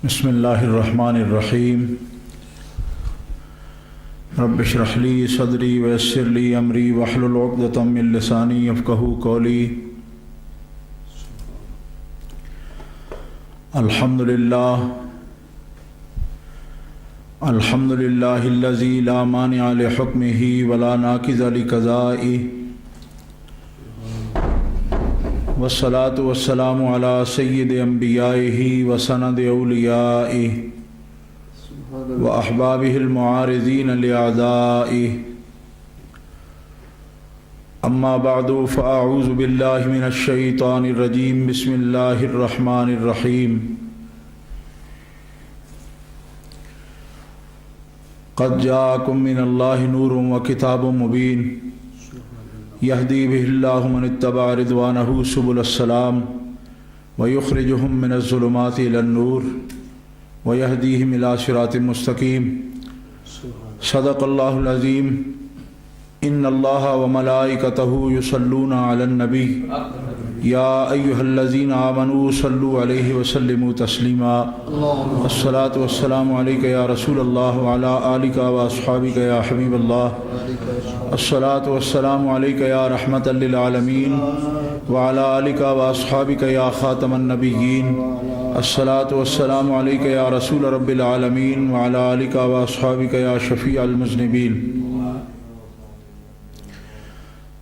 بسم اللہ الرحمن الرحیم رب اشرح لی صدری ویسر لی امری واحلل عقدۃ من لسانی یفقہوا قولی۔ الحمد للہ الذی لا مانع لحکمہ ولا ناقض لقضائہ، والصلاة والسلام على سید انبیائہ وسند اولیائہ واحبابہ المعارضین لأعدائہ، اما بعد فاعوذ باللہ من الشیطان الرجیم، بسم اللہ الرحمن الرحیم۔ قد جاءکم من اللہ نور وکتاب مبین، یہدی بہ اللہ من اتبع رضوانہ سبل السلام، ویخرجہم من الظلمات الی النور، ویہدیہم الی صراط مستقیم۔ صدق اللہ العظیم۔ ان اللہ وملائکتہ یصلون علی النبی، یا ایہا الذین آمنوا صلوا علیہ وسلموا تسلیما۔ الصلاۃ والسلام علیک یا رسول اللہ وعلی آلک واصحابک یا حبیب اللہ۔ الصلاۃ والسلام علیک یا رحمۃ للعالمین وعلی آلک واصحابک یا خاتم النبیین۔ الصلاۃ والسلام علیک یا رسول رب العالمین وعلی آلک واصحابک یا شفیع المذنبین۔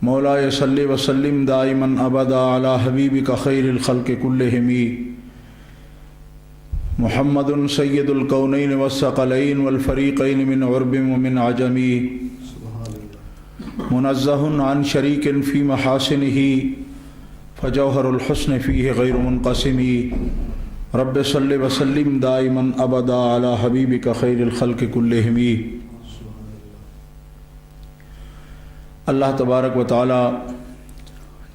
مولاي صل وسلم دائما ابدا على حبيبك خير الخلق كلهم محمد سيد الكونين والثقلين والفريقين من عرب ومن عجم، منزه عن شريك في محاسنه فجوهر الحسن فيه غير منقسم۔ رب صل وسلم دائما ابدا على حبيبك خير الخلق كلهم۔ اللہ تبارک و تعالی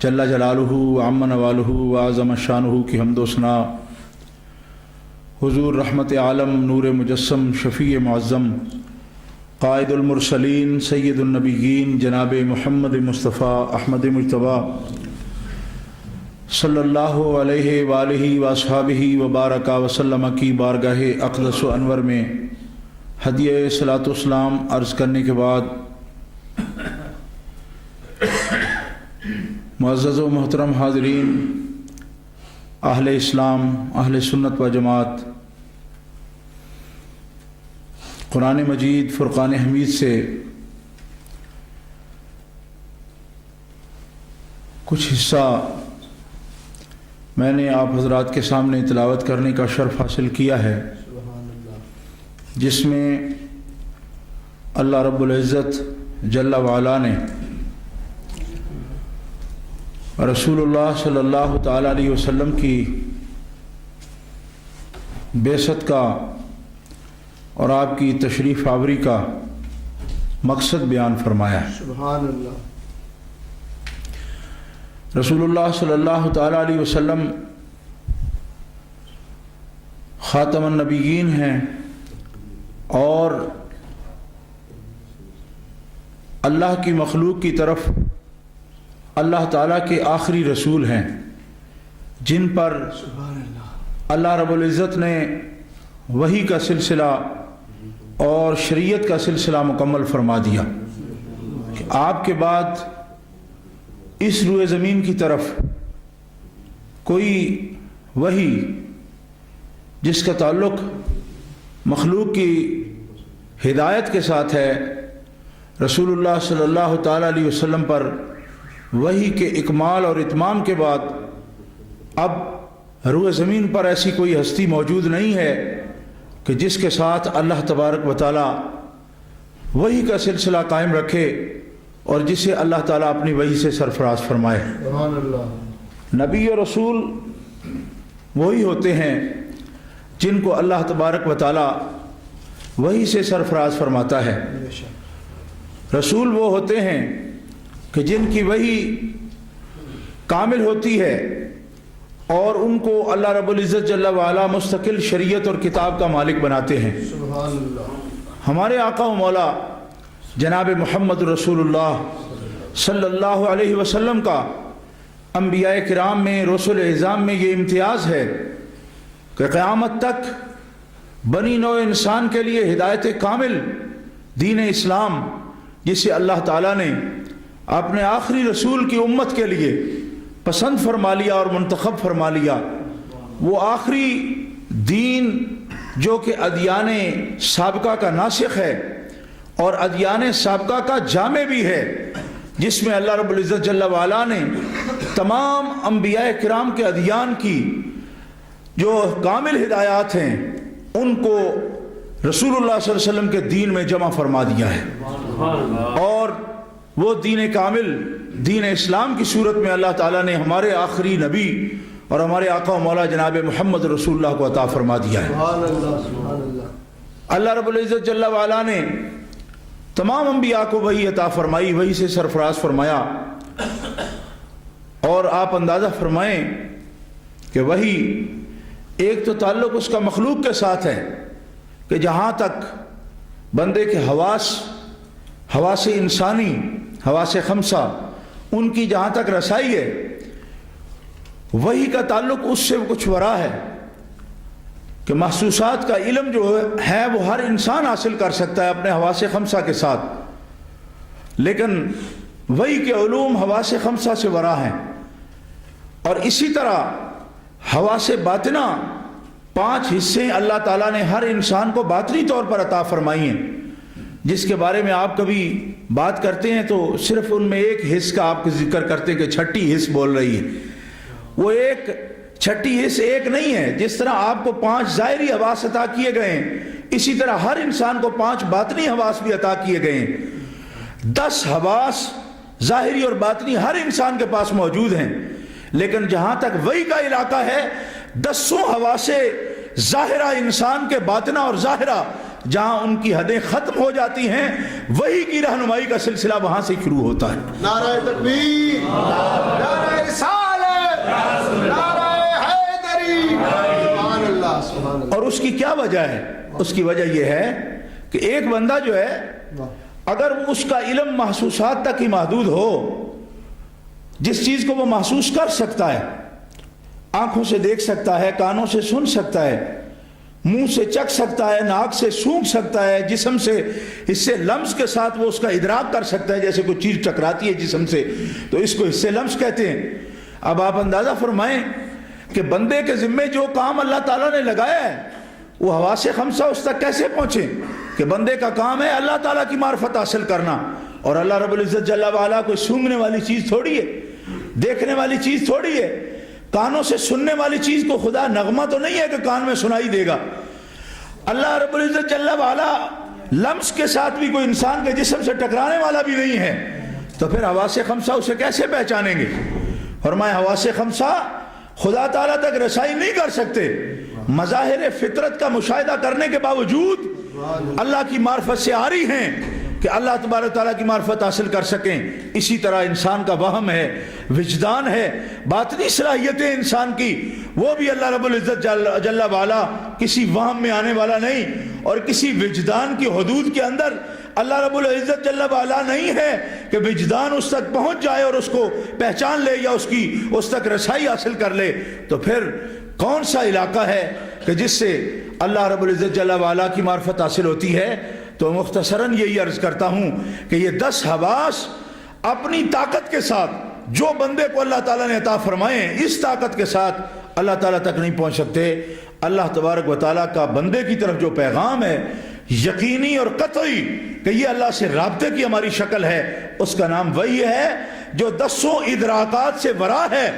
جل جلالہ وعم نوالہ وعظم شانہ کی حمد و ثنا حضور رحمت عالم نور مجسم شفیع معظم قائد المرسلین سید النبیین جناب محمد مصطفیٰ احمد مجتبیٰ صلی اللہ علیہ وآلہ واصحابہ وبارک وسلم کی بارگاہ اقدس و انور میں ہدیہ صلاۃ والسلام عرض کرنے کے بعد، معزز و محترم حاضرین، اہل اسلام، اہل سنت و جماعت، قرآن مجید فرقان حمید سے کچھ حصہ میں نے آپ حضرات کے سامنے تلاوت کرنے کا شرف حاصل کیا ہے، جس میں اللہ رب العزت جل وعلا نے رسول اللہ صلی اللہ تعالیٰ علیہ وسلم کی بعثت کا اور آپ کی تشریف آوری کا مقصد بیان فرمایا ہے۔ سبحان اللہ۔ رسول اللہ صلی اللہ تعالیٰ علیہ وسلم خاتم النبیین ہیں اور اللہ کی مخلوق کی طرف اللہ تعالیٰ کے آخری رسول ہیں، جن پر اللہ رب العزت نے وحی کا سلسلہ اور شریعت کا سلسلہ مکمل فرما دیا کہ آپ کے بعد اس روئے زمین کی طرف کوئی وحی جس کا تعلق مخلوق کی ہدایت کے ساتھ ہے، رسول اللہ صلی اللہ تعالیٰ علیہ وسلم پر وحی کے اکمال اور اتمام کے بعد اب روئے زمین پر ایسی کوئی ہستی موجود نہیں ہے کہ جس کے ساتھ اللہ تبارک و تعالیٰ وحی کا سلسلہ قائم رکھے اور جسے اللہ تعالیٰ اپنی وحی سے سرفراز فرمائے۔ سبحان اللہ۔ نبی اور رسول وہی ہوتے ہیں جن کو اللہ تبارک و تعالیٰ وحی سے سرفراز فرماتا ہے۔ رسول وہ ہوتے ہیں کہ جن کی وحی کامل ہوتی ہے اور ان کو اللہ رب العزت جل وعلا مستقل شریعت اور کتاب کا مالک بناتے ہیں۔ سبحان اللہ۔ ہمارے آقا و مولا جناب محمد رسول اللہ صلی اللہ علیہ وسلم کا انبیاء کرام میں رسل اعظام میں یہ امتیاز ہے کہ قیامت تک بنی نوع انسان کے لیے ہدایت کامل دین اسلام، جسے اللہ تعالیٰ نے اپنے آخری رسول کی امت کے لیے پسند فرما لیا اور منتخب فرما لیا، وہ آخری دین جو کہ ادیان سابقہ کا ناسخ ہے اور ادیان سابقہ کا جامع بھی ہے، جس میں اللہ رب العزت جل وعلا نے تمام انبیاء کرام کے ادیان کی جو کامل ہدایات ہیں ان کو رسول اللہ صلی اللہ علیہ وسلم کے دین میں جمع فرما دیا ہے، اور وہ دین کامل دین اسلام کی صورت میں اللہ تعالیٰ نے ہمارے آخری نبی اور ہمارے آقا و مولا جناب محمد رسول اللہ کو عطا فرما دیا ہے۔ سبحان اللہ سبحان اللہ۔ اللہ رب العزت جل وعلا نے تمام انبیاء کو وحی عطا فرمائی، وحی سے سرفراز فرمایا، اور آپ اندازہ فرمائیں کہ وحی ایک تو تعلق اس کا مخلوق کے ساتھ ہے کہ جہاں تک بندے کے حواس انسانی، حواس خمسہ، ان کی جہاں تک رسائی ہے، وحی کا تعلق اس سے کچھ ورا ہے کہ محسوسات کا علم جو ہے وہ ہر انسان حاصل کر سکتا ہے اپنے حواس خمسہ کے ساتھ، لیکن وحی کے علوم حواس خمسہ سے ورا ہیں۔ اور اسی طرح حواس باطنہ 5 حصے اللہ تعالیٰ نے ہر انسان کو باطنی طور پر عطا فرمائی ہیں، جس کے بارے میں آپ کبھی بات کرتے ہیں تو صرف ان میں ایک حص کا آپ ذکر کرتے ہیں کہ چھٹی حص بول رہی ہے، وہ ایک چھٹی حص ایک نہیں ہے۔ جس طرح آپ کو 5 ظاہری حواس عطا کیے گئے ہیں، اسی طرح ہر انسان کو 5 باطنی حواس بھی عطا کیے گئے ہیں۔ 10 حواس ظاہری اور باطنی ہر انسان کے پاس موجود ہیں، لیکن جہاں تک وحی کا علاقہ ہے 10 حواس ظاہرہ انسان کے باطنہ اور ظاہرہ جہاں ان کی حدیں ختم ہو جاتی ہیں، وحی کی رہنمائی کا سلسلہ وہاں سے شروع ہوتا ہے۔ نعرہ تکبیر، نعرہ رسالت، نعرہ حیدری، سبحان اللہ سبحان اللہ۔ اور اس کی کیا وجہ ہے؟ اس کی وجہ یہ ہے کہ ایک بندہ جو ہے اگر اس کا علم محسوسات تک ہی محدود ہو، جس چیز کو وہ محسوس کر سکتا ہے، آنکھوں سے دیکھ سکتا ہے، کانوں سے سن سکتا ہے، منہ سے چکھ سکتا ہے، ناک سے سونگھ سکتا ہے، جسم سے حصے لمس کے ساتھ وہ اس کا ادراک کر سکتا ہے، جیسے کوئی چیز ٹکراتی ہے جسم سے تو اس کو حصے لمس کہتے ہیں۔ اب آپ اندازہ فرمائیں کہ بندے کے ذمے جو کام اللہ تعالیٰ نے لگایا ہے وہ حواس خمسہ اس تک کیسے پہنچے کہ بندے کا کام ہے اللہ تعالیٰ کی معرفت حاصل کرنا، اور اللہ رب العزت جل وعلا کوئی سونگھنے والی چیز تھوڑی ہے، دیکھنے والی چیز تھوڑی ہے، کانوں سے سننے والی چیز کو خدا نغمہ تو نہیں ہے کہ کان میں سنائی دے گا۔ اللہ رب العزت جل وعلا لمس کے ساتھ بھی کوئی انسان کے جسم سے ٹکرانے والا بھی نہیں ہے، تو پھر حواس خمسہ اسے کیسے پہچانیں گے؟ فرمایا حواس خمسہ خدا تعالیٰ تک رسائی نہیں کر سکتے، مظاہر فطرت کا مشاہدہ کرنے کے باوجود اللہ کی معرفت سے عاری ہیں کہ اللہ تبارک تعالیٰ کی معرفت حاصل کر سکیں۔ اسی طرح انسان کا وہم ہے، وجدان ہے، باطنی صلاحیتیں انسان کی، وہ بھی اللہ رب العزت جل وعلا کسی وہم میں آنے والا نہیں، اور کسی وجدان کی حدود کے اندر اللہ رب العزت جل وعلا نہیں ہے کہ وجدان اس تک پہنچ جائے اور اس کو پہچان لے یا اس تک رسائی حاصل کر لے۔ تو پھر کون سا علاقہ ہے کہ جس سے اللہ رب العزت جل وعلا کی معرفت حاصل ہوتی ہے؟ تو مختصراً یہی عرض کرتا ہوں کہ یہ 10 حواس اپنی طاقت کے ساتھ جو بندے کو اللہ تعالیٰ نے عطا فرمائے ہیں، اس طاقت کے ساتھ اللہ تعالیٰ تک نہیں پہنچ سکتے۔ اللہ تبارک و تعالیٰ کا بندے کی طرف جو پیغام ہے یقینی اور قطعی کہ یہ اللہ سے رابطے کی ہماری شکل ہے، اس کا نام وحی ہے، جو 10 ادراکات سے ورا ہے،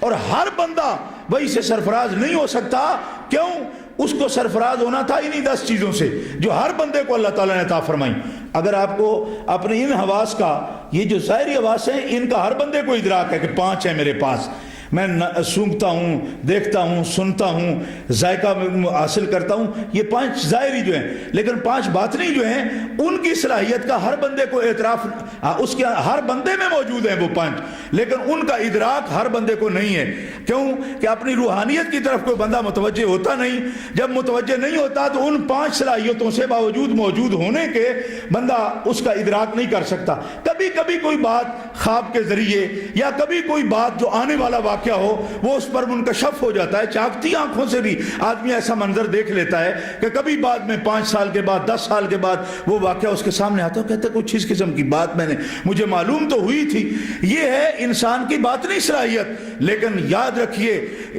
اور ہر بندہ وحی سے سرفراز نہیں ہو سکتا۔ کیوں؟ اس کو سرفراز ہونا تھا انہی 10 چیزوں سے جو ہر بندے کو اللہ تعالیٰ نے عطا فرمائی۔ اگر آپ کو اپنے ان حواس کا، یہ جو ظاہری حواس ہیں، ان کا ہر بندے کو ادراک ہے کہ 5 ہیں میرے پاس، میں سونگھتا ہوں، دیکھتا ہوں، سنتا ہوں، ذائقہ حاصل کرتا ہوں، یہ 5 ظاہری جو ہیں، لیکن 5 باطنی جو ہیں ان کی صلاحیت کا ہر بندے کو اعتراف، اس کے ہر بندے میں موجود ہیں وہ 5، لیکن ان کا ادراک ہر بندے کو نہیں ہے۔ کیوں کہ اپنی روحانیت کی طرف کوئی بندہ متوجہ ہوتا نہیں، جب متوجہ نہیں ہوتا تو ان 5 صلاحیتوں سے باوجود موجود ہونے کے بندہ اس کا ادراک نہیں کر سکتا۔ کبھی کبھی کوئی بات خواب کے ذریعے یا کبھی کوئی بات جو آنے والا واقعہ واقعہ ہو وہ اس پر منکشف ہو جاتا ہے. چاکتی آنکھوں سے بھی آدمی ایسا منظر دیکھ لیتا ہے کہ کبھی بعد میں 5 سال کے بعد 10 سال کے بعد وہ واقعہ اس کے سامنے آتا ہے, کہتے کچھ اس قسم کی بات مجھے معلوم تو ہوئی تھی. یہ ہے انسان کی باطنی صلاحیت. لیکن یاد رکھیے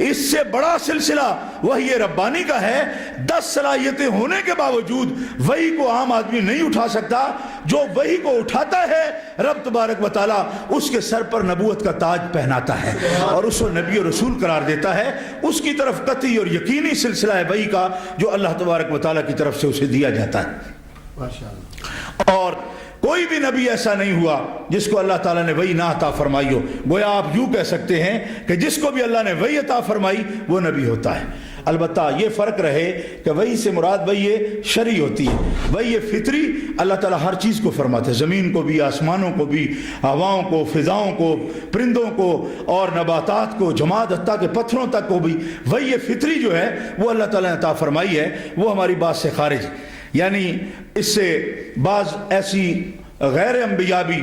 اس سے بڑا سلسلہ وحی ربانی کا ہے. 10 صلاحیتیں ہونے کے باوجود وحی کو عام آدمی نہیں اٹھا سکتا. جو وحی کو اٹھاتا ہے رب تبارک و تعالی اس کے سر پر نبوت کا تاج پہناتا ہے اور اس کو نبی و رسول قرار دیتا ہے. اس کی طرف قطعی اور یقینی سلسلہ ہے وحی کا جو اللہ تبارک و تعالی کی طرف سے اسے دیا جاتا ہے. اور کوئی بھی نبی ایسا نہیں ہوا جس کو اللہ تعالیٰ نے وحی نہ عطا فرمائی ہو. گویا آپ یوں کہہ سکتے ہیں کہ جس کو بھی اللہ نے وحی عطا فرمائی وہ نبی ہوتا ہے. البتہ یہ فرق رہے کہ وحی سے مراد وحی شرعی ہوتی ہے. وحی فطری اللہ تعالیٰ ہر چیز کو فرماتے ہیں, زمین کو بھی, آسمانوں کو بھی, ہواؤں کو, فضاؤں کو, پرندوں کو اور نباتات کو, جماد حتیٰ کہ پتھروں تک کو بھی. وحی فطری جو ہے وہ اللہ تعالیٰ نے عطا فرمائی ہے, وہ ہماری بات سے خارج ہے. یعنی اس سے بعض ایسی غیر انبیاء بھی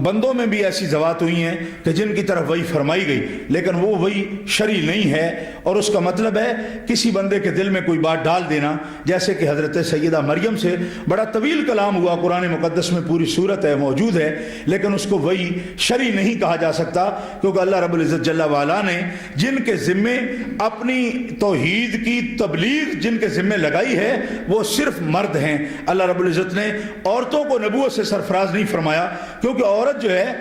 بندوں میں بھی ایسی ذوات ہوئی ہیں کہ جن کی طرف وحی فرمائی گئی لیکن وہ وحی شرعی نہیں ہے. اور اس کا مطلب ہے کسی بندے کے دل میں کوئی بات ڈال دینا, جیسے کہ حضرت سیدہ مریم سے بڑا طویل کلام ہوا, قرآن مقدس میں پوری صورت ہے موجود ہے, لیکن اس کو وحی شرعی نہیں کہا جا سکتا کیونکہ اللہ رب العزت جل وعلا نے جن کے ذمے اپنی توحید کی تبلیغ جن کے ذمے لگائی ہے وہ صرف مرد ہیں. اللہ رب العزت نے عورتوں کو نبوت سے سرفراز نہیں فرمایا کیونکہ عورت جو ہے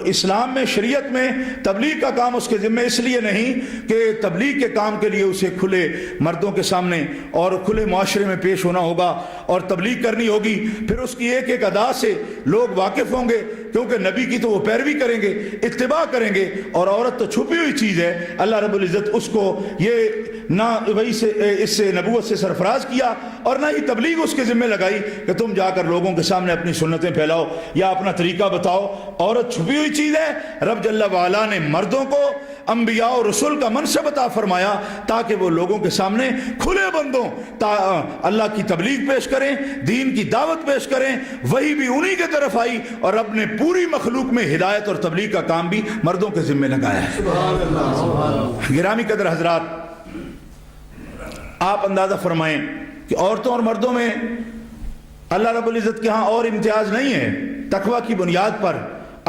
اسلام میں, شریعت میں تبلیغ کا کام اس کے ذمہ اس لیے نہیں کہ تبلیغ کے کام کے لیے اسے کھلے مردوں کے سامنے اور کھلے معاشرے میں پیش ہونا ہوگا اور تبلیغ کرنی ہوگی, پھر اس کی ایک ایک ادا سے لوگ واقف ہوں گے کیونکہ نبی کی تو وہ پیروی کریں گے, اتباع کریں گے. اور عورت تو چھپی ہوئی چیز ہے. اللہ رب العزت اس کو یہ نہ وہی سے اس سے نبوت سے سرفراز کیا اور نہ ہی تبلیغ اس کے ذمہ لگائی کہ تم جا کر لوگوں کے سامنے اپنی سنتیں پھیلاؤ یا اپنا طریقہ بتاؤ. عورت چھپی ہوئی چیز ہے. رب جل وعلا نے مردوں کو انبیاء اور رسول کا منصب عطا فرمایا تاکہ وہ لوگوں کے سامنے کھلے بندوں اللہ کی تبلیغ پیش کریں, دین کی دعوت پیش کریں. وہی بھی انہی کے طرف آئی اور رب نے پوری مخلوق میں ہدایت اور تبلیغ کا کام بھی مردوں کے ذمہ لگایا ہے. گرامی قدر حضرات, آپ اندازہ فرمائیں کہ عورتوں اور مردوں میں اللہ رب العزت کے ہاں اور امتیاز نہیں ہے. تقوی کی بنیاد پر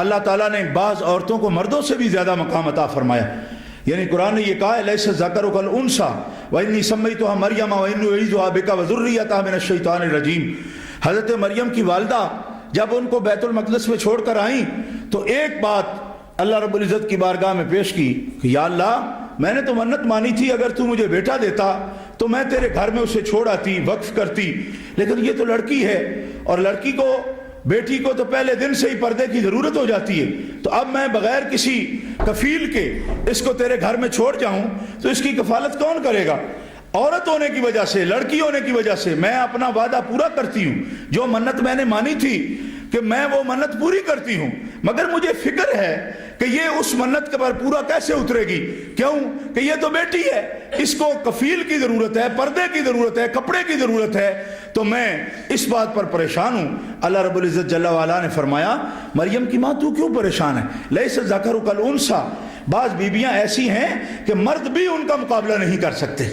اللہ تعالیٰ نے بعض عورتوں کو مردوں سے بھی زیادہ مقام عطا فرمایا. یعنی قرآن نے یہ کہا ہے لیس الذکر کالانثی وانی سمیتها مریم وانی اعیذها بک وذریتها من الشیطان الرجیم. حضرت مریم کی والدہ جب ان کو بیت المقدس میں چھوڑ کر آئیں تو ایک بات اللہ رب العزت کی بارگاہ میں پیش کی کہ یا اللہ, میں نے تو منت مانی تھی اگر تو مجھے بیٹا دیتا تو میں تیرے گھر میں اسے چھوڑ آتی, وقف کرتی, لیکن یہ تو لڑکی ہے اور لڑکی کو, بیٹی کو تو پہلے دن سے ہی پردے کی ضرورت ہو جاتی ہے, تو اب میں بغیر کسی کفیل کے اس کو تیرے گھر میں چھوڑ جاؤں تو اس کی کفالت کون کرے گا؟ عورت ہونے کی وجہ سے, لڑکی ہونے کی وجہ سے میں اپنا وعدہ پورا کرتی ہوں. جو منت میں نے مانی تھی کہ میں وہ منت پوری کرتی ہوں, مگر مجھے فکر ہے کہ یہ اس منت کے پر پورا کیسے اترے گی. کیوں کہ یہ تو بیٹی ہے, اس کو کفیل کی ضرورت ہے, پردے کی ضرورت ہے, کپڑے کی ضرورت ہے, تو میں اس بات پر پریشان ہوں. اللہ رب العزت جل وعلا نے فرمایا مریم کی ماں تو کیوں پریشان ہے؟ لیس الذکر کالانثی. بعض بیویاں ایسی ہیں کہ مرد بھی ان کا مقابلہ نہیں کر سکتے,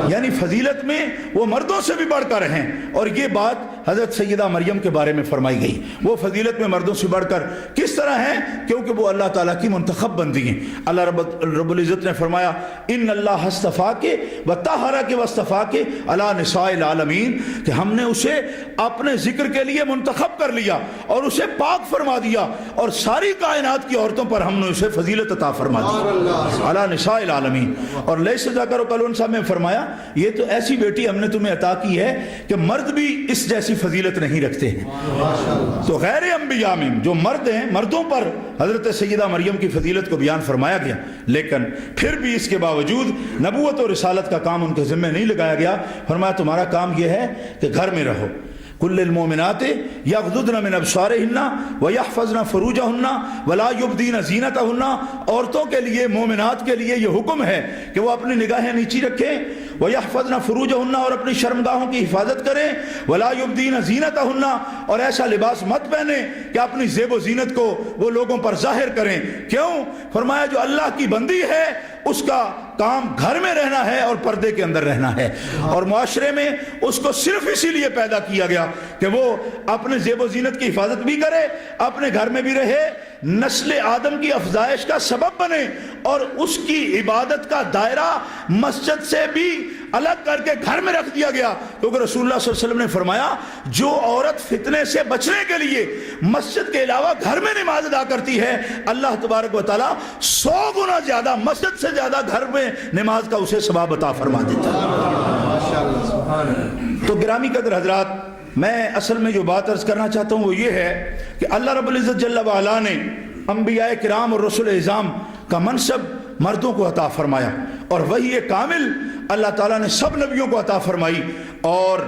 یعنی فضیلت میں وہ مردوں سے بھی بڑھ کر ہیں. اور یہ بات حضرت سیدہ مریم کے بارے میں فرمائی گئی. وہ فضیلت میں مردوں سے بڑھ کر کس طرح ہیں؟ کیونکہ وہ اللہ تعالیٰ کی منتخب بندی ہیں. اللہ رب العزت نے فرمایا ان اللہ اصطفاک وطہرک واصطفاک علی نساء العالمین, کہ ہم نے اسے اپنے ذکر کے لیے منتخب کر لیا اور اسے پاک فرما دیا اور ساری کائنات کی عورتوں پر ہم نے اسے فضیلت عطا فرما دی علی نساء العالمین. اور لیس الذکر کالانثی میں فرمایا یہ تو ایسی بیٹی ہم نے تمہیں عطا کی ہے کہ مرد بھی اس جیسی فضیلت نہیں رکھتے ہیں. تو غیر انبیاء میں جو مرد ہیں, مردوں پر حضرت سیدہ مریم کی فضیلت کو بیان فرمایا گیا, لیکن پھر بھی اس کے باوجود نبوت اور رسالت کا کام ان کے ذمہ نہیں لگایا گیا. فرمایا تمہارا کام یہ ہے کہ گھر میں رہو. کل المؤمنات یغضضن من ابصارهن ویحفظن فروجهن ولا یبدین زینتهن. عورتوں کے لیے, مومنات کے لیے یہ حکم ہے کہ وہ اپنی نگاہیں نیچی رکھیں وَيَحْفَظْنَ فُرُوجَهُنَّ اور اپنی شرمگاہوں کی حفاظت کریں, وَلَا يُبْدِينَ زِينَتَهُنَّ اور ایسا لباس مت پہنے کہ اپنی زیب و زینت کو وہ لوگوں پر ظاہر کریں. کیوں؟ فرمایا جو اللہ کی بندی ہے اس کا کام گھر میں رہنا ہے اور پردے کے اندر رہنا ہے, اور معاشرے میں اس کو صرف اسی لیے پیدا کیا گیا کہ وہ اپنے زیب و زینت کی حفاظت بھی کرے, اپنے گھر میں بھی رہے, نسل آدم کی افزائش کا سبب بنے, اور اس کی عبادت کا دائرہ مسجد سے بھی الگ کر کے گھر میں رکھ دیا گیا. کیونکہ رسول اللہ صلی اللہ علیہ وسلم نے فرمایا جو عورت فتنے سے بچنے کے لیے مسجد کے علاوہ گھر میں نماز ادا کرتی ہے, اللہ تبارک و تعالیٰ 100 گنا زیادہ, مسجد سے زیادہ گھر میں نماز کا اسے ثواب عطا فرما دیتا ہے. تو گرامی قدر حضرات, میں اصل میں جو بات عرض کرنا چاہتا ہوں وہ یہ ہے کہ اللہ رب العزت جل وعلا نے انبیاء کرام اور رسول اعظام کا منصب مردوں کو عطا فرمایا, اور وہی کامل اللہ تعالیٰ نے سب نبیوں کو عطا فرمائی. اور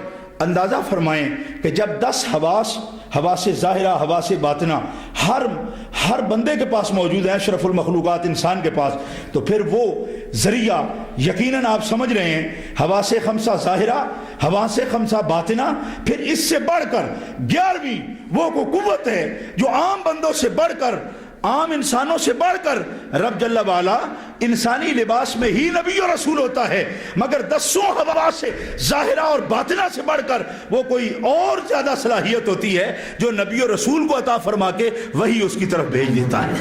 اندازہ فرمائیں کہ جب 10 حواس ظاہرہ, حواس باطنہ ہر بندے کے پاس موجود ہیں, اشرف المخلوقات انسان کے پاس, تو پھر وہ ذریعہ یقیناً آپ سمجھ رہے ہیں, حواس 5 ظاہرہ, حواس 5 باطنہ, پھر اس سے بڑھ کر 11ویں وہ کو قوت ہے جو عام بندوں سے بڑھ کر, عام انسانوں سے بڑھ کر رب جل وعلا انسانی لباس میں ہی نبی اور رسول ہوتا ہے, مگر 10 حواس سے ظاہرہ اور باطنہ سے بڑھ کر وہ کوئی اور زیادہ صلاحیت ہوتی ہے جو نبی اور رسول کو عطا فرما کے وہی اس کی طرف بھیج دیتا ہے.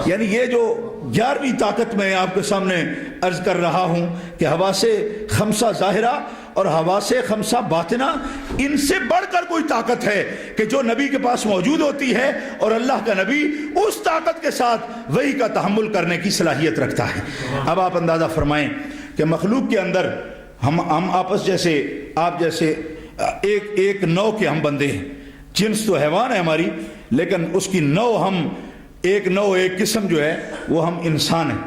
یعنی یہ جو 11ویں طاقت میں آپ کے سامنے عرض کر رہا ہوں کہ حواس 5 ظاہرہ اور حواس 5 باطنہ, ان سے بڑھ کر کوئی طاقت ہے کہ جو نبی کے پاس موجود ہوتی ہے, اور اللہ کا نبی اس طاقت کے ساتھ وحی کا تحمل کرنے کی صلاحیت رکھتا ہے. اب آپ اندازہ فرمائیں کہ مخلوق کے اندر ہم آپس جیسے, آپ جیسے ایک نوع کے ہم بندے ہیں, جنس تو حیوان ہے ہماری, لیکن اس کی ایک قسم جو ہے وہ ہم انسان ہیں.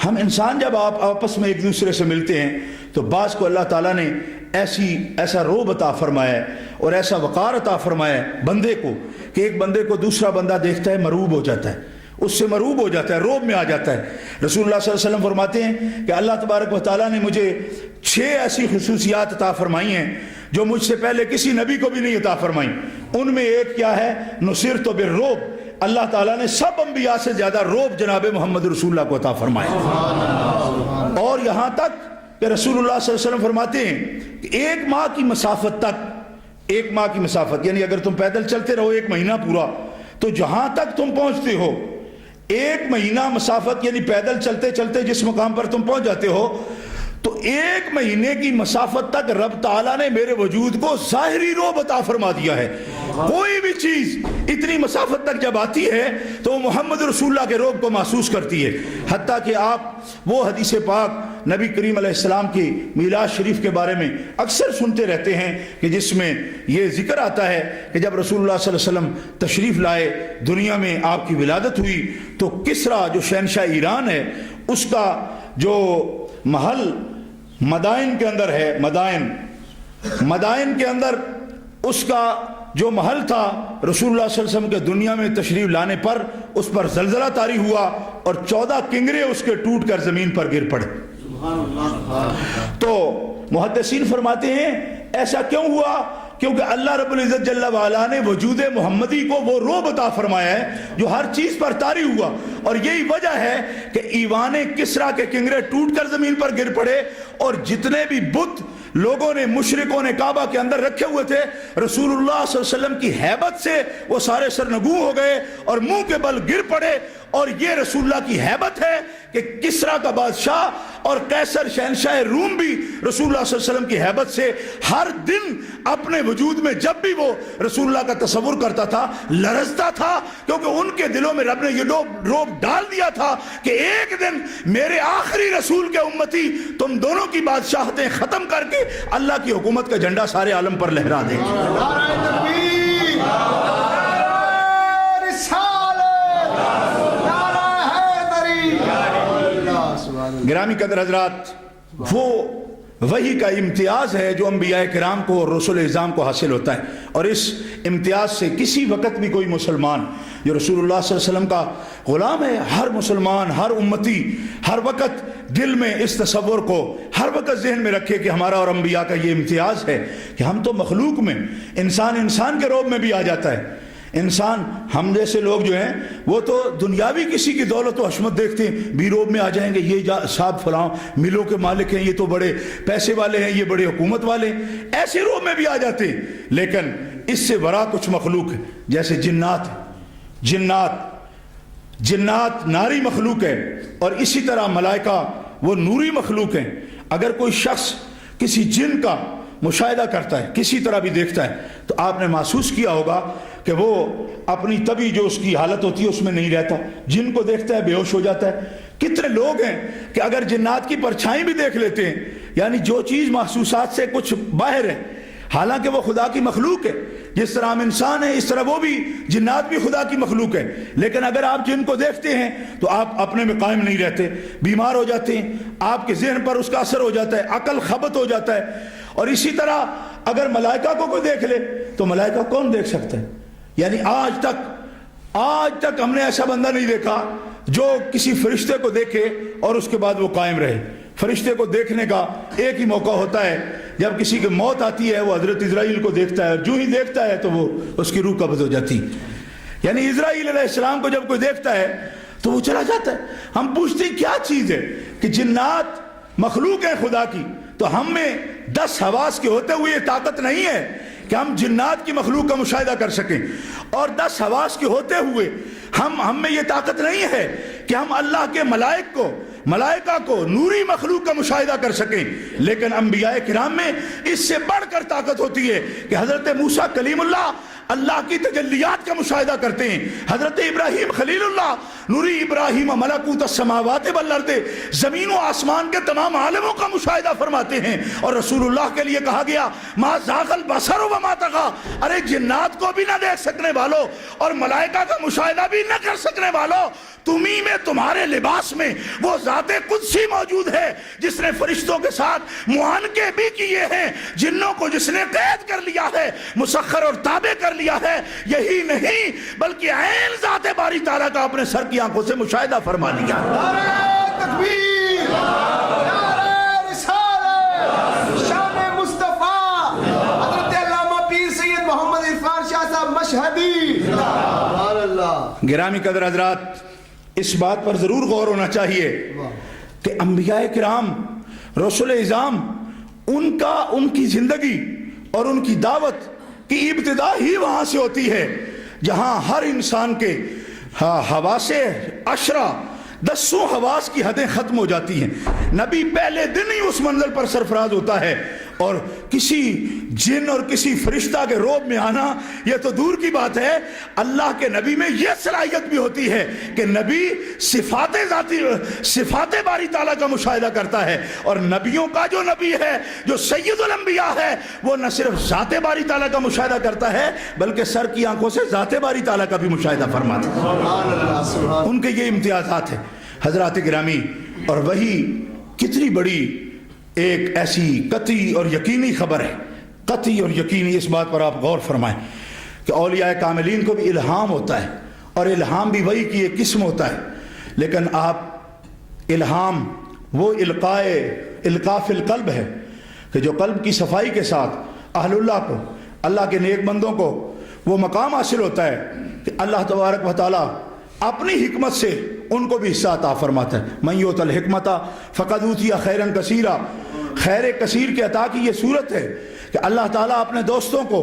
ہم انسان جب آپ آپس میں ایک دوسرے سے ملتے ہیں تو بعض کو اللہ تعالیٰ نے ایسا روب عطا فرمایا ہے اور ایسا وقار عطا فرمایا ہے بندے کو کہ ایک بندے کو دوسرا بندہ دیکھتا ہے مروب ہو جاتا ہے, اس سے مروب ہو جاتا ہے, روب میں آ جاتا ہے. رسول اللہ صلی اللہ علیہ وسلم فرماتے ہیں کہ اللہ تبارک و تعالیٰ نے مجھے 6 ایسی خصوصیات عطا فرمائی ہیں جو مجھ سے پہلے کسی نبی کو بھی نہیں عطا فرمائی. ان میں ایک کیا ہے؟ نصرت بالرعب, اللہ تعالیٰ نے سب انبیاء سے زیادہ روب جناب محمد رسول اللہ کو عطا فرمایا. اور یہاں تک کہ رسول اللہ صلی اللہ علیہ وسلم فرماتے ہیں کہ 1 ماہ کی مسافت تک, 1 ماہ کی مسافت یعنی اگر تم پیدل چلتے رہو 1 مہینہ پورا, تو جہاں تک تم پہنچتے ہو 1 مہینہ مسافت, یعنی پیدل چلتے چلتے جس مقام پر تم پہنچ جاتے ہو, تو 1 مہینے کی مسافت تک رب تعالیٰ نے میرے وجود کو ظاہری روب عطا فرما دیا ہے. کوئی بھی چیز اتنی مسافت تک جب آتی ہے تو وہ محمد رسول اللہ کے روب کو محسوس کرتی ہے. حتیٰ کہ آپ وہ حدیث پاک نبی کریم علیہ السلام کی میلاد شریف کے بارے میں اکثر سنتے رہتے ہیں کہ جس میں یہ ذکر آتا ہے کہ جب رسول اللہ صلی اللہ علیہ وسلم تشریف لائے, دنیا میں آپ کی ولادت ہوئی, تو کسریٰ جو شہنشاہ ایران ہے اس کا جو محل مدائن کے اندر ہے, مدائن کے اندر اس کا جو محل تھا, رسول اللہ صلی اللہ علیہ وسلم کے دنیا میں تشریف لانے پر اس پر زلزلہ طاری ہوا اور 14 کنگرے اس کے ٹوٹ کر زمین پر گر پڑے. تو محدثین فرماتے ہیں ایسا کیوں ہوا؟ کیونکہ اللہ رب العزت جل وعلا نے وجود محمدی کو وہ روب عطا فرمایا ہے جو ہر چیز پر طاری ہوا. اور یہی وجہ ہے کہ ایوان کسریٰ کے کنگرے ٹوٹ کر زمین پر گر پڑے, اور جتنے بھی بت لوگوں نے, مشرکوں نے کعبہ کے اندر رکھے ہوئے تھے, رسول اللہ صلی اللہ علیہ وسلم کی ہیبت سے وہ سارے سرنگوں ہو گئے اور منہ کے بل گر پڑے. اور یہ رسول اللہ کی ہیبت ہے کہ کسریٰ کا بادشاہ اور قیصر شہنشاہ روم بھی رسول اللہ صلی اللہ علیہ وسلم کی ہیبت سے ہر دن اپنے وجود میں جب بھی وہ رسول اللہ کا تصور کرتا تھا لرزتا تھا, کیونکہ ان کے دلوں میں رب نے یہ روب ڈال دیا تھا کہ ایک دن میرے آخری رسول کے امتی تم دونوں کی بادشاہتیں ختم کر کے اللہ کی حکومت کا جھنڈا سارے عالم پر لہرا دیں گے. نعرہ تکبیر, نعرہ رسالت, نعرہ حیدری. گرامی قدر حضرات, وہ وحی کا امتیاز ہے جو انبیاء کرام کو اور رسول اعظام کو حاصل ہوتا ہے, اور اس امتیاز سے کسی وقت بھی کوئی مسلمان جو رسول اللہ صلی اللہ علیہ وسلم کا غلام ہے, ہر مسلمان, ہر امتی ہر وقت دل میں اس تصور کو ہر وقت ذہن میں رکھے کہ ہمارا اور انبیاء کا یہ امتیاز ہے کہ ہم تو مخلوق میں انسان کے روپ میں بھی آ جاتا ہے. انسان ہم جیسے لوگ جو ہیں وہ تو دنیاوی کسی کی دولت و حشمت دیکھتے ہیں, بھی روب میں آ جائیں گے, یہ صاحب فلاں ملوں کے مالک ہیں, یہ تو بڑے پیسے والے ہیں, یہ بڑے حکومت والے ہیں, ایسے روب میں بھی آ جاتے ہیں. لیکن اس سے بڑا کچھ مخلوق ہے, جیسے جنات ناری مخلوق ہے, اور اسی طرح ملائکہ وہ نوری مخلوق ہیں. اگر کوئی شخص کسی جن کا مشاہدہ کرتا ہے, کسی طرح بھی دیکھتا ہے, تو آپ نے محسوس کیا ہوگا کہ وہ اپنی طبی جو اس کی حالت ہوتی ہے اس میں نہیں رہتا. جن کو دیکھتا ہے بے ہوش ہو جاتا ہے. کتنے لوگ ہیں کہ اگر جنات کی پرچھائیں بھی دیکھ لیتے ہیں, یعنی جو چیز محسوسات سے کچھ باہر ہے, حالانکہ وہ خدا کی مخلوق ہے. جس طرح ہم انسان ہیں اس طرح وہ بھی, جنات بھی خدا کی مخلوق ہے. لیکن اگر آپ جن کو دیکھتے ہیں تو آپ اپنے میں قائم نہیں رہتے, بیمار ہو جاتے ہیں, آپ کے ذہن پر اس کا اثر ہو جاتا ہے, عقل خبت ہو جاتا ہے. اور اسی طرح اگر ملائکہ کو کوئی دیکھ لے تو ملائکہ کون دیکھ سکتا ہے؟ یعنی آج تک ہم نے ایسا بندہ نہیں دیکھا جو کسی فرشتے کو دیکھے اور اس کے بعد وہ قائم رہے. فرشتے کو دیکھنے کا ایک ہی موقع ہوتا ہے جب کسی کی موت آتی ہے, وہ حضرت اسرائیل کو دیکھتا ہے, اور جو ہی دیکھتا ہے تو وہ اس کی روح قبض ہو جاتی. یعنی اسرائیل علیہ السلام کو جب کوئی دیکھتا ہے تو وہ چلا جاتا ہے. ہم پوچھتے ہیں کیا چیز ہے کہ جنات مخلوق ہیں خدا کی, تو ہم میں 10 حواس کے ہوتے ہوئے یہ طاقت نہیں ہے کہ ہم جنات کی مخلوق کا مشاہدہ کر سکیں, اور 10 حواس کے ہوتے ہوئے ہم میں یہ طاقت نہیں ہے کہ ہم اللہ کے ملائکہ کو نوری مخلوق کا مشاہدہ کر سکیں. لیکن انبیاء کرام میں اس سے بڑھ کر طاقت ہوتی ہے کہ حضرت موسیٰ کلیم اللہ کی تجلیات کا مشاہدہ کرتے ہیں. حضرت ابراہیم خلیل اللہ نوری ابراہیم ملکوت السماوات والارض, زمین و آسمان کے تمام عالموں کا مشاہدہ فرماتے ہیں. اور رسول اللہ کے لیے کہا گیا ما زاغ البصر وما طغى, ارے جنات کو بھی نہ دیکھ سکنے والوں اور ملائکہ کا مشاہدہ بھی نہ کر سکنے والوں, تمہیں میں تمہارے لباس میں وہ ذات قدسی موجود ہے جس نے فرشتوں کے ساتھ معانقے بھی کیے ہیں, جنوں کو جس نے قید کر لیا ہے, مسخر اور تابع کر لیا ہے. یہی نہیں بلکہ عین ذات باری تعالیٰ کا اپنے سر کی آنکھوں سے مشاہدہ فرما لیا. نعرہ تکبیر, نعرہ رسالت, شان مصطفیٰ حضرت علامہ پیر سید محمد عرفان شاہ صاحب مشہدی. سبحان اللہ. گرامی قدر حضرات, اس بات پر ضرور غور ہونا چاہیے کہ انبیاء کرام رسول اعظام ان کی زندگی اور ان کی دعوت کی ابتدا ہی وہاں سے ہوتی ہے جہاں ہر انسان کے حواس 10 حواس کی حدیں ختم ہو جاتی ہیں. نبی پہلے دن ہی اس منزل پر سرفراز ہوتا ہے, اور کسی جن اور کسی فرشتہ کے روب میں آنا یہ تو دور کی بات ہے. اللہ کے نبی میں یہ صلاحیت بھی ہوتی ہے کہ نبی صفات باری تعالیٰ کا مشاہدہ کرتا ہے, اور نبیوں کا جو نبی ہے جو سید الانبیاء ہے وہ نہ صرف ذات باری تعالیٰ کا مشاہدہ کرتا ہے بلکہ سر کی آنکھوں سے ذات باری تعالیٰ کا بھی مشاہدہ فرماتا ہے. ان کے یہ امتیازات ہیں حضرات گرامی. اور وہی کتنی بڑی ایک ایسی قطعی اور یقینی خبر ہے, قطعی اور یقینی. اس بات پر آپ غور فرمائیں کہ اولیاء کاملین کو بھی الہام ہوتا ہے, اور الہام بھی وہی کی ایک قسم ہوتا ہے. لیکن آپ الہام وہ القاء فی القلب ہے کہ جو قلب کی صفائی کے ساتھ اہل اللہ کو, اللہ کے نیک بندوں کو وہ مقام حاصل ہوتا ہے کہ اللہ تبارک و تعالی اپنی حکمت سے ان کو بھی حصہ عطا فرماتا ہے. من یؤت الحکمت فقد اوتی خیرا کثیرا, خیر کثیر کے عطا کی یہ صورت ہے کہ اللہ تعالیٰ اپنے دوستوں کو,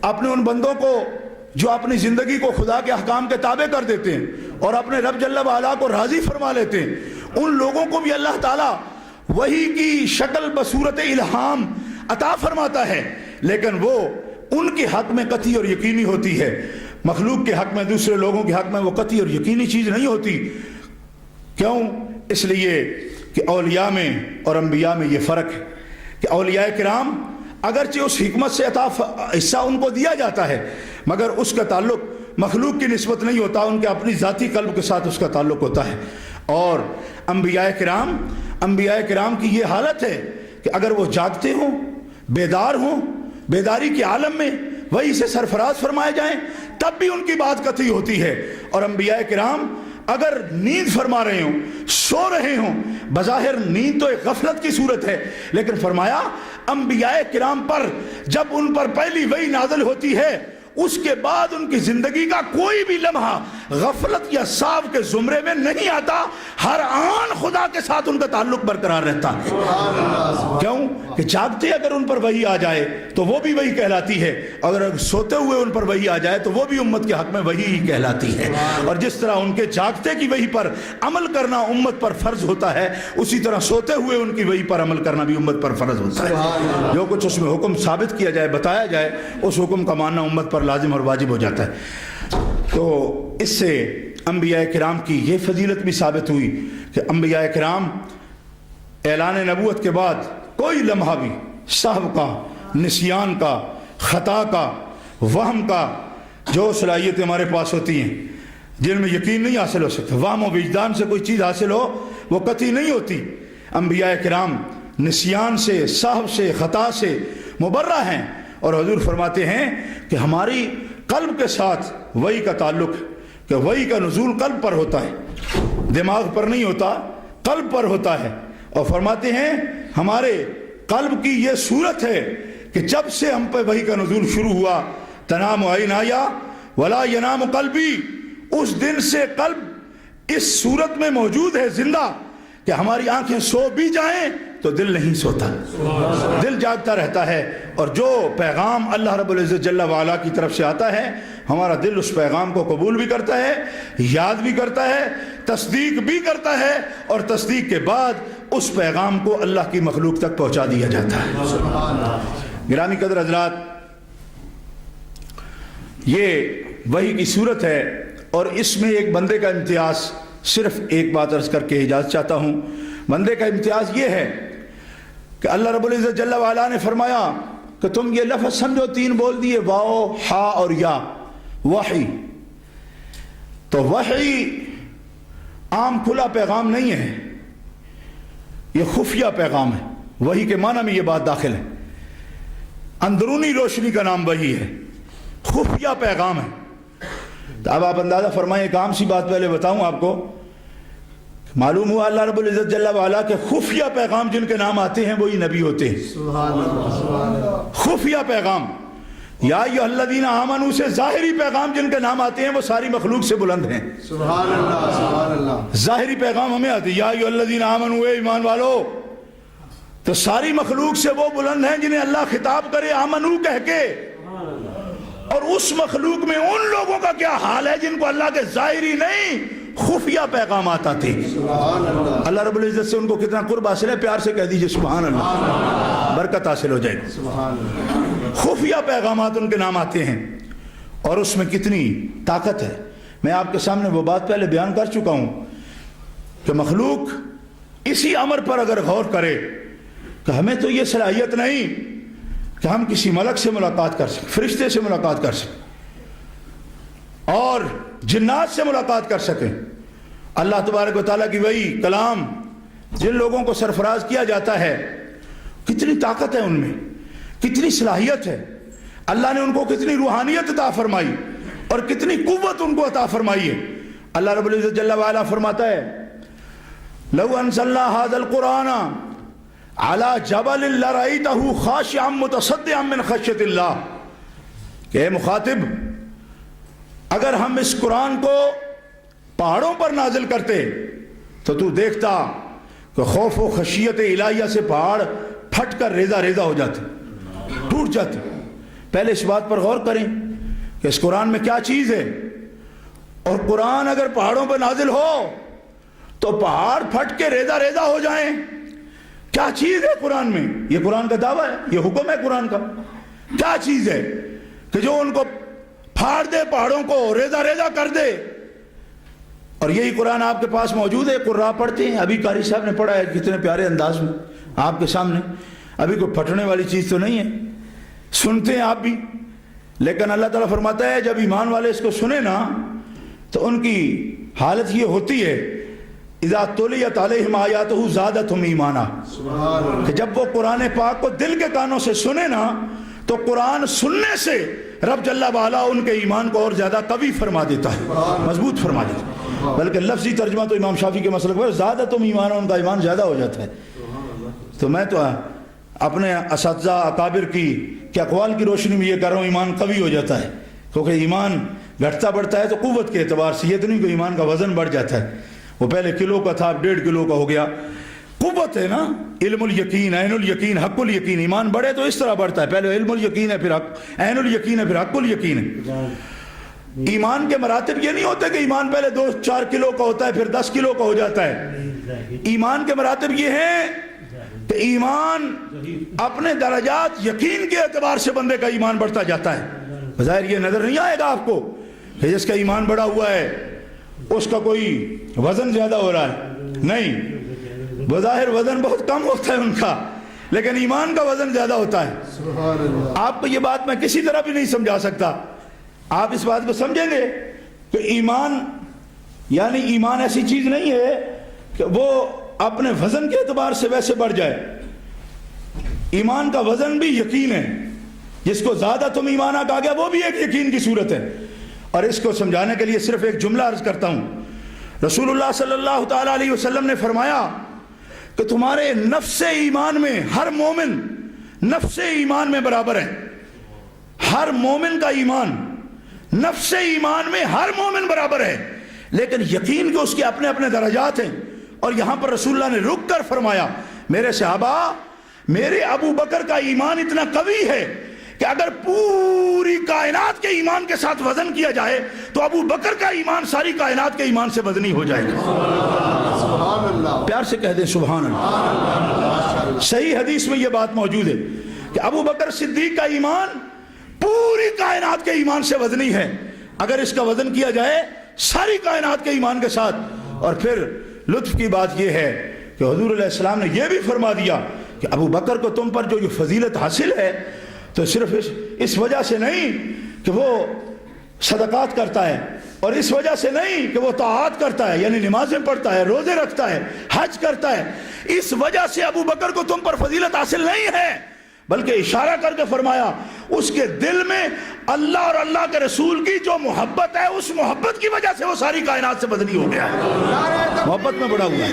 اپنے ان بندوں کو جو اپنی زندگی کو خدا کے احکام کے تابع کر دیتے ہیں اور اپنے رب جل وعلا کو راضی فرما لیتے ہیں, ان لوگوں کو بھی اللہ تعالیٰ وہی کی شکل بصورت الہام عطا فرماتا ہے. لیکن وہ ان کے حق میں قطعی اور یقینی ہوتی ہے, مخلوق کے حق میں, دوسرے لوگوں کے حق میں وہ قطعی اور یقینی چیز نہیں ہوتی. کیوں؟ اس لیے کہ اولیاء میں اور انبیاء میں یہ فرق ہے کہ اولیاء کرام اگرچہ اس حکمت سے حصہ ان کو دیا جاتا ہے مگر اس کا تعلق مخلوق کی نسبت نہیں ہوتا, ان کے اپنی ذاتی قلب کے ساتھ اس کا تعلق ہوتا ہے. اور انبیاء کرام کی یہ حالت ہے کہ اگر وہ جاگتے ہوں, بیدار ہوں, بیداری کے عالم میں وہی سے سرفراز فرمائے جائیں تب بھی ان کی بات قطعی ہوتی ہے. اور انبیاء کرام اگر نیند فرما رہے ہوں، سو رہے ہوں، بظاہر نیند تو ایک غفلت کی صورت ہے، لیکن فرمایا انبیاء کرام پر جب ان پر پہلی وحی نازل ہوتی ہے اس کے بعد ان کی زندگی کا کوئی بھی لمحہ غفلت یا ساو کے زمرے میں نہیں آتا، ہر آن خدا کے ساتھ ان کا تعلق برقرار رہتا ہے۔ کیوں کہ جاگتے اگر ان پر وحی آ جائے تو وہ بھی وحی کہلاتی ہے، اگر سوتے ہوئے ان پر وحی آ جائے تو وہ بھی امت کے حق میں وحی ہی کہلاتی ہے۔ اور جس طرح ان کے جاگتے کی وحی پر عمل کرنا امت پر فرض ہوتا ہے، اسی طرح سوتے ہوئے ان کی وحی پر عمل کرنا بھی امت پر فرض ہوتا ہے۔ جو کچھ اس میں حکم ثابت کیا جائے، بتایا جائے، اس حکم کا ماننا امت پر لازم اور واجب ہو جاتا ہے۔ تو اس سے انبیاء کرام کی یہ فضیلت بھی ثابت ہوئی کہ انبیاء کرام اعلان نبوت کے بعد کوئی لمحہ بھی سہو کا، نسیان کا، خطا کا، وہم کا، جو صلاحیتیں ہمارے پاس ہوتی ہیں جن میں یقین نہیں حاصل ہو سکتا، وہم و وجدان سے کوئی چیز حاصل ہو وہ قطعی نہیں ہوتی، انبیاء کرام نسیان سے، سہو سے، خطا سے مبرہ ہیں۔ اور حضور فرماتے ہیں کہ ہماری قلب کے ساتھ وحی کا تعلق ہے، کہ وحی کا نزول قلب پر ہوتا ہے، دماغ پر نہیں ہوتا، قلب پر ہوتا ہے۔ اور فرماتے ہیں ہمارے قلب کی یہ صورت ہے کہ جب سے ہم پہ وحی کا نزول شروع ہوا، تنام عینایا ولا ینام قلبی، اس دن سے قلب اس صورت میں موجود ہے، زندہ، کہ ہماری آنکھیں سو بھی جائیں تو دل نہیں سوتا، دل جاگتا رہتا ہے۔ اور جو پیغام اللہ رب العزت جل وعلا کی طرف سے آتا ہے، ہمارا دل اس پیغام کو قبول بھی کرتا ہے، یاد بھی کرتا ہے، تصدیق بھی کرتا ہے، اور تصدیق کے بعد اس پیغام کو اللہ کی مخلوق تک پہنچا دیا جاتا ہے۔ گرامی قدر حضرات، یہ وحی کی صورت ہے، اور اس میں ایک بندے کا امتیاز، صرف ایک بات عرض کر کے اجازت چاہتا ہوں، بندے کا امتیاز یہ ہے کہ اللہ رب العزت جل وعلا نے فرمایا کہ تم یہ لفظ سمجھو، تین بول دیے، واو، ہا اور یا، وحی۔ تو وحی عام کھلا پیغام نہیں ہے، یہ خفیہ پیغام ہے۔ وحی کے معنی میں یہ بات داخل ہے، اندرونی روشنی کا نام وحی ہے، خفیہ پیغام ہے۔ تو اب آپ اندازہ فرمائیں، ایک عام سی بات پہلے بتاؤں آپ کو، معلوم ہوا اللہ رب العزت جل وعلا کے خفیہ پیغام جن کے نام آتے ہیں وہی نبی ہوتے ہیں۔ سبحان اللہ۔ خفیہ پیغام، یا ایھا الذین آمنوا سے ظاہری پیغام جن کے نام آتے ہیں وہ ساری مخلوق سے بلند ہیں۔ سبحان اللہ، سبحان اللہ۔ ظاہری پیغام ہمیں آتے ہیں، یا ایھا الذین آمنوا، اے ایمان والو، تو ساری مخلوق سے وہ بلند ہیں جنہیں اللہ خطاب کرے آمنو کہہ کے۔ اور اس مخلوق میں ان لوگوں کا کیا حال ہے جن کو اللہ کے ظاہری نہیں خفیہ پیغامات آتے ہیں۔ اللہ رب العزت سے ان کو کتنا قرب حاصل ہے، پیار سے کہہ دیجئے سبحان اللہ، برکت حاصل ہو جائے گی۔ خفیہ پیغامات ان کے نام آتے ہیں، اور اس میں کتنی طاقت ہے۔ میں آپ کے سامنے وہ بات پہلے بیان کر چکا ہوں کہ مخلوق اسی امر پر اگر غور کرے کہ ہمیں تو یہ صلاحیت نہیں کہ ہم کسی ملک سے ملاقات کر سکیں، فرشتے سے ملاقات کر سکیں، اور جنات سے ملاقات کر سکیں۔ اللہ تبارک و تعالیٰ کی وحی کلام جن لوگوں کو سرفراز کیا جاتا ہے، کتنی طاقت ہے ان میں، کتنی صلاحیت ہے، اللہ نے ان کو کتنی روحانیت عطا فرمائی اور کتنی قوت ان کو عطا فرمائی ہے۔ اللہ رب العزت جل وعلا فرماتا ہے، لو انزلنا هذا القرآن على جبل لرأيته خاشعا متصدعا من خشية اللہ، کہ اے مخاطب، اگر ہم اس قرآن کو پہاڑوں پر نازل کرتے تو تو دیکھتا کہ خوف و خشیت الہیہ سے پہاڑ پھٹ کر ریزہ ریزہ ہو جاتے، ٹوٹ جاتے۔ پہلے اس بات پر غور کریں کہ اس قرآن میں کیا چیز ہے، اور قرآن اگر پہاڑوں پر نازل ہو تو پہاڑ پھٹ کے ریزہ ریزہ ہو جائیں، کیا چیز ہے قرآن میں؟ یہ قرآن کا دعویٰ ہے، یہ حکم ہے قرآن کا۔ کیا چیز ہے کہ جو ان کو پھاڑ دے، پہاڑوں کو ریزہ ریزہ کر دے؟ اور یہی قرآن آپ کے پاس موجود ہے، قراء پڑھتے ہیں، ابھی قاری صاحب نے پڑھا ہے کتنے پیارے انداز میں آپ کے سامنے، ابھی کوئی پھٹنے والی چیز تو نہیں ہے، سنتے ہیں آپ بھی۔ لیکن اللہ تعالیٰ فرماتا ہے جب ایمان والے اس کو سنے نا تو ان کی حالت یہ ہوتی ہے، اذا تلیت علیہم آیاتہ زادتہم ایمانا، کہ جب وہ قرآن پاک کو دل کے کانوں سے سنے نا تو قرآن سننے سے رب جل وعلا ان کے ایمان کو اور زیادہ قوی فرما دیتا ہے، مضبوط فرما دیتا ہے۔ بلکہ لفظی ترجمہ تو امام شافعی کے مسلک پر زیادہ تم ایمان ہو ان کا ایمان زیادہ ہو جاتا ہے. تو میں تو اپنے اساتذہ اکابر کی اقوال کی روشنی میں یہ کہہ رہا ہوں ایمان قوی ہو جاتا ہے, کیونکہ ایمان گھٹتا بڑھتا ہے تو قوت کے اعتبار سے, یہ تو نہیں کہ ایمان کا وزن بڑھ جاتا ہے. وہ پہلے کلو کا تھا اب 1.5 کلو کا ہو گیا. قوت ہے نا, علم الیقین, عین الیقین, حق الیقین. ایمان بڑھے تو اس طرح بڑھتا ہے, پہلے علم الیقین ہے, پھر عین الیقین ہے, پھر حق الیقین ہے. ایمان کے مراتب یہ نہیں ہوتے کہ ایمان پہلے 2-4 کلو کا ہوتا ہے پھر 10 کلو کا ہو جاتا ہے. ایمان کے مراتب یہ ہیں کہ ایمان اپنے درجات یقین کے اعتبار سے بندے کا ایمان بڑھتا جاتا ہے. بظاہر یہ نظر نہیں آئے گا آپ کو کہ جس کا ایمان بڑا ہوا ہے اس کا کوئی وزن زیادہ ہو رہا ہے, نہیں. بظاہر وزن بہت کم ہوتا ہے ان کا, لیکن ایمان کا وزن زیادہ ہوتا ہے. آپ کو یہ بات میں کسی طرح بھی نہیں سمجھا سکتا. آپ اس بات کو سمجھیں گے کہ ایمان یعنی ایمان ایسی چیز نہیں ہے کہ وہ اپنے وزن کے اعتبار سے ویسے بڑھ جائے. ایمان کا وزن بھی یقین ہے. جس کو زیادہ تم ایمان کہا گیا وہ بھی ایک یقین کی صورت ہے. اور اس کو سمجھانے کے لیے صرف ایک جملہ عرض کرتا ہوں. رسول اللہ صلی اللہ تعالیٰ علیہ وسلم نے فرمایا کہ تمہارے نفس ایمان میں ہر مومن نفس ایمان میں برابر ہے. ہر مومن کا ایمان نفس ایمان میں ہر مومن برابر ہے, لیکن یقین کے اس کے اپنے اپنے درجات ہیں. اور یہاں پر رسول اللہ نے رک کر فرمایا میرے صحابہ, میرے ابو بکر کا ایمان اتنا قوی ہے کہ اگر پوری کائنات کے ایمان کے ساتھ وزن کیا جائے تو ابو بکر کا ایمان ساری کائنات کے ایمان سے وزنی ہو جائے گا. سبحان اللہ, پیار سے کہہ دیں سبحان اللہ. صحیح حدیث میں یہ بات موجود ہے کہ ابو بکر صدیق کا ایمان پوری کائنات کے ایمان سے وزنی ہے. اگر اس کا وزن کیا جائے ساری کائنات کے ایمان کے ساتھ. اور پھر لطف کی بات یہ ہے کہ حضور علیہ السلام نے یہ بھی فرما دیا کہ ابو بکر کو تم پر جو یہ فضیلت حاصل ہے تو صرف اس وجہ سے نہیں کہ وہ صدقات کرتا ہے, اور اس وجہ سے نہیں کہ وہ طاعات کرتا ہے یعنی نمازیں پڑھتا ہے, روزے رکھتا ہے, حج کرتا ہے. اس وجہ سے ابو بکر کو تم پر فضیلت حاصل نہیں ہے, بلکہ اشارہ کر کے فرمایا اس کے دل میں اللہ اور اللہ کے رسول کی جو محبت ہے اس محبت کی وجہ سے وہ ساری کائنات سے بدلی ہو گیا ہے, محبت میں بڑا ہوا ہے.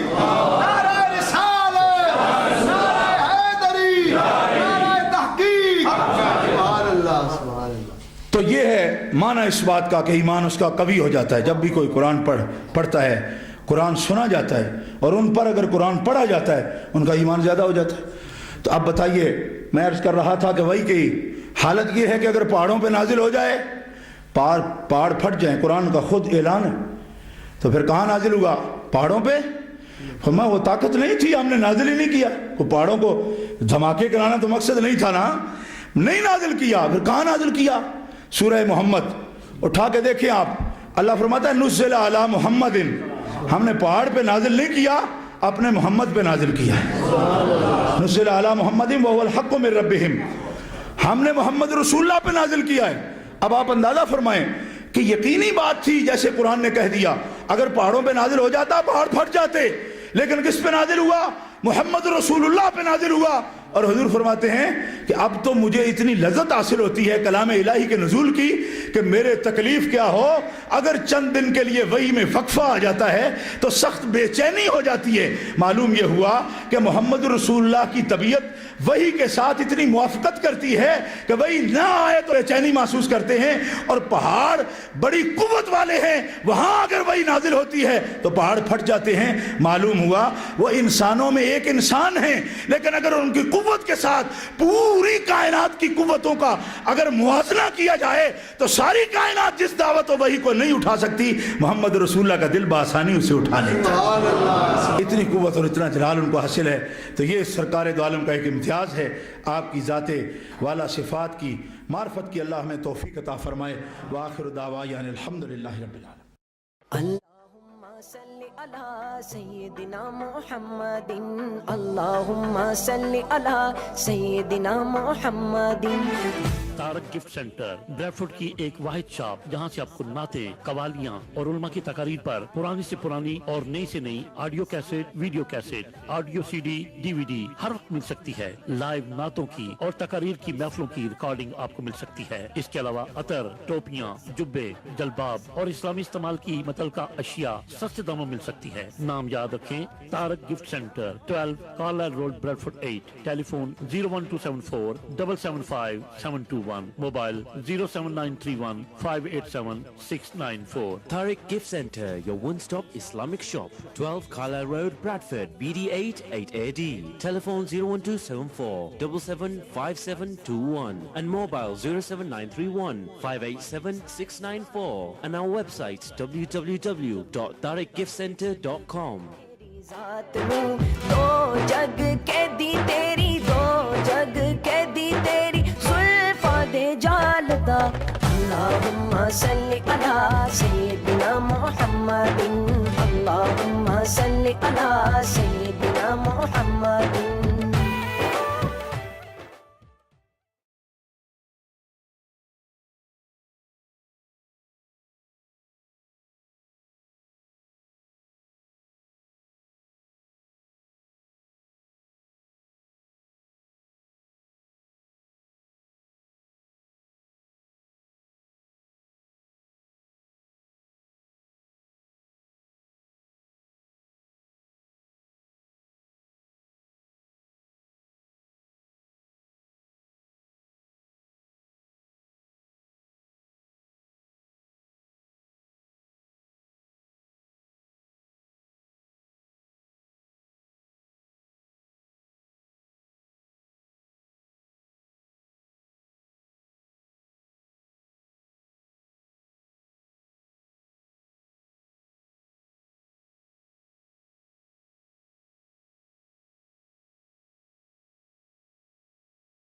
نعرہ رسالت, نعرہ حیدری, نعرہ تحقیق. سبحان اللہ, سبحان اللہ. تو یہ ہے معنی اس بات کا کہ ایمان اس کا قوی ہو جاتا ہے جب بھی کوئی قرآن پڑھتا ہے, قرآن سنا جاتا ہے, اور ان پر اگر قرآن پڑھا جاتا ہے ان کا ایمان زیادہ ہو جاتا ہے. تو اب بتائیے, میں عرض کر رہا تھا کہ وہی کی حالت یہ ہے کہ اگر پہاڑوں پہ نازل ہو جائے, پہاڑ پھٹ جائیں, قرآن کا خود اعلان ہے, تو پھر کہاں نازل ہوگا؟ پہاڑوں پہ. فرمایا وہ طاقت نہیں تھی, ہم نے نازل ہی نہیں کیا. وہ پہاڑوں کو دھماکے کرانا تو مقصد نہیں تھا نا, نہیں نازل کیا. پھر کہاں نازل کیا؟ سورہ محمد اٹھا کے دیکھیں آپ, اللہ فرماتا ہے نزل علی محمد, ہم نے پہاڑ پہ نازل نہیں کیا, اپنے محمد پہ نازل کیا ہے. نزل علی محمد وهو الحق من ربهم, ہم نے محمد رسول اللہ پہ نازل کیا ہے. اب آپ اندازہ فرمائیں کہ یقینی بات تھی جیسے قرآن نے کہہ دیا, اگر پہاڑوں پہ نازل ہو جاتا پہاڑ پھٹ جاتے, لیکن کس پہ نازل ہوا؟ محمد رسول اللہ پہ نازل ہوا. اور حضور فرماتے ہیں کہ اب تو مجھے اتنی لذت حاصل ہوتی ہے کلام الہی کے نزول کی کہ میرے تکلیف کیا ہو, اگر چند دن کے لیے وحی میں وقفہ آ جاتا ہے تو سخت بے چینی ہو جاتی ہے. معلوم یہ ہوا کہ محمد رسول اللہ کی طبیعت وحی کے ساتھ اتنی موافقت کرتی ہے کہ وحی نہ آئے تو بے چینی محسوس کرتے ہیں, اور پہاڑ بڑی قوت والے ہیں, وہاں اگر وحی نازل ہوتی ہے تو پہاڑ پھٹ جاتے ہیں. معلوم ہوا وہ انسانوں میں ایک انسان ہیں, لیکن اگر ان کی قوت کے ساتھ پوری کائنات کی قوتوں کا اگر موازنہ کیا جائے تو ساری کائنات جس دعوت و وحی کو نہیں اٹھا سکتی, محمد رسول اللہ کا دل بآسانی اسے اٹھا لیتا ہے. اتنی قوت اور اتنا جلال ان کو حاصل ہے. تو یہ سرکار دو عالم کا ایک امتیاز ہے, آپ کی ذات والا صفات کی معرفت کی اللہ ہمیں توفیق عطا فرمائے. وآخر دعوانا الحمدللہ رب العالمین. صل علی سیدنا محمد, اللہم صل علی سیدنا محمد. تارک گفٹ سینٹر بریڈفورڈ کی ایک واحد شاپ جہاں سے آپ کو نعتیں، قوالیاں اور علماء کی تقاریر پر پرانی سے پرانی اور نئی سے نئی audio cassette, video cassette, audio C D, D V D ہر وقت مل سکتی ہے۔ لائیو نعتوں کی اور تقاریر کی محفلوں کی ریکارڈنگ آپ کو مل سکتی ہے۔ اس کے علاوہ عطر، ٹوپیاں، جبے، جلباب اور اسلامی استعمال کی متعلقہ اشیاء سستے داموں مل سکتی ہے۔ نام یاد رکھیں، Tariq gift centre, 12 Carlisle road, Bradford 8۔ Telephone 01274 775 721، mobile 07931 587 694۔ Tariq Gift Center, your one-stop Islamic shop. 12 Carlisle Road, Bradford, BD8 8AD. Telephone 01274 775721 and mobile 07931 587 694 and our website www.tariqgiftcenter.com. ذات ہوں دو جگ کے دی تیری، دو جگ کے دی تیری زلفاں دے جالدا۔ اللہم صلی علی سیدنا محمد، اللہم صلی علی سیدنا محمد۔